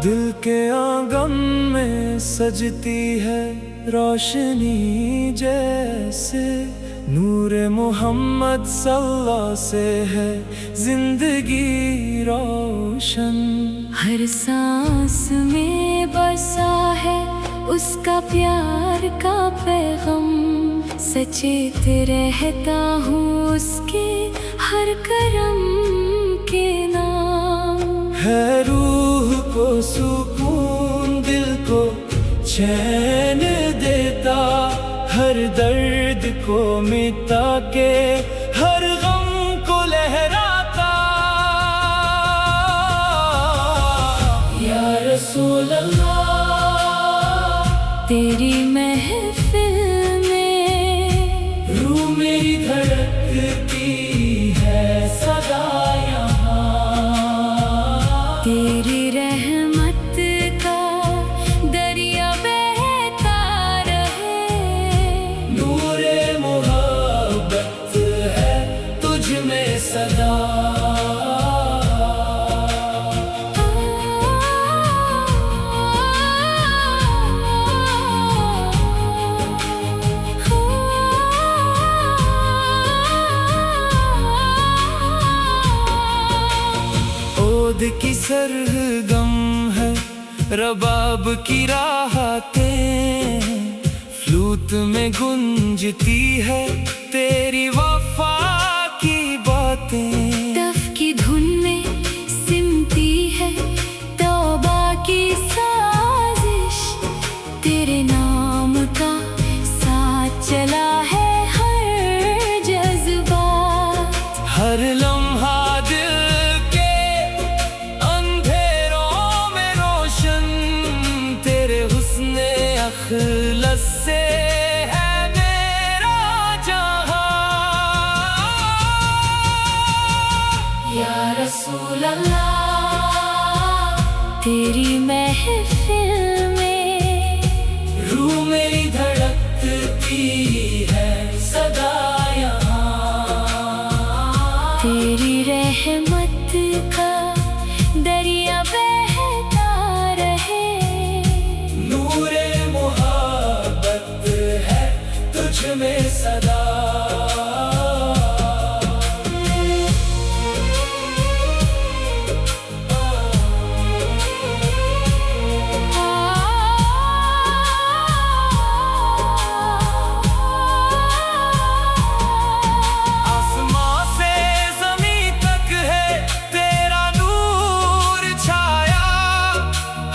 दिल के आंगन में सजती है रोशनी जैसे, नूरे मोहम्मद सल्लल्लाहु से है जिंदगी रोशन। हर सांस में बसा है उसका प्यार का पैगाम, सचेत रहता हूँ उसके हर करम के नाम। है रूह को सुकून, दिल को चैन देता, हर दर्द को मिटा के हर गम को लहराता। या रसूल अल्लाह तेरी महफिल में रूह मेरी धड़कती है सदा यहाँ। तेरी रहमत का दरिया बहता रहे, नूरे मोहब्बत है तुझ में सदा। ओद की सरगम है रबाब की राहतें, फ्लूट में गुंजती है तेरी वफा की बातें। तफ की धुन में सिमटी है तौबा की साजिश, तेरे नाम का साथ चला है हर जज्बात। हर लम्हा दिल के अंधेरों में रोशन, तेरे हुस्ने अखलस से है मेरा जहां। या रसूल अल्लाह तेरी महफिल में रूह मेरी धड़कती है सदा यहाँ। तेरी रहमत का दरिया बहता रहे, नूरे मोहब्बत है तुझ में सदा। आसमां से ज़मीं तक है तेरा नूर छाया,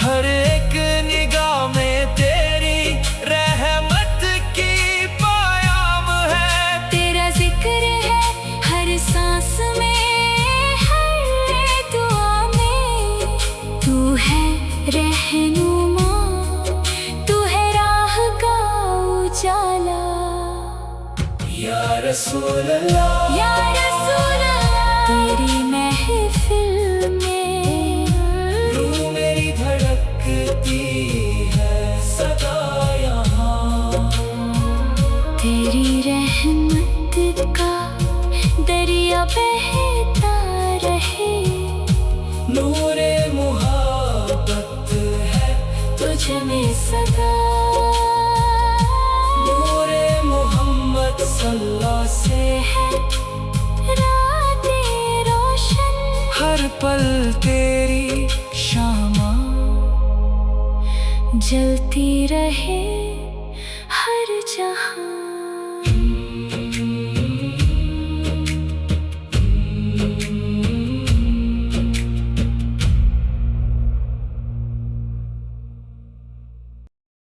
हर एक निगाह में तेरी रहमत की पायाम है। तेरा जिक्र है हर सांस में, हर दुआ में। तू है रहनुमा, तू है राह का उजाला। या रसूल अल्लाह या रसूल अल्लाह तेरी महफिल में रूह मेरी धड़कती है सदा यहाँ। तेरी रहमत का दरिया बहता रहे, नूरे मोहब्बत है तुझ में सदा। नूरे मोहम्मद सल्लल्लाहु से है रातें रोशन, हर पल तेरी शामा जलती रहे हर जहां।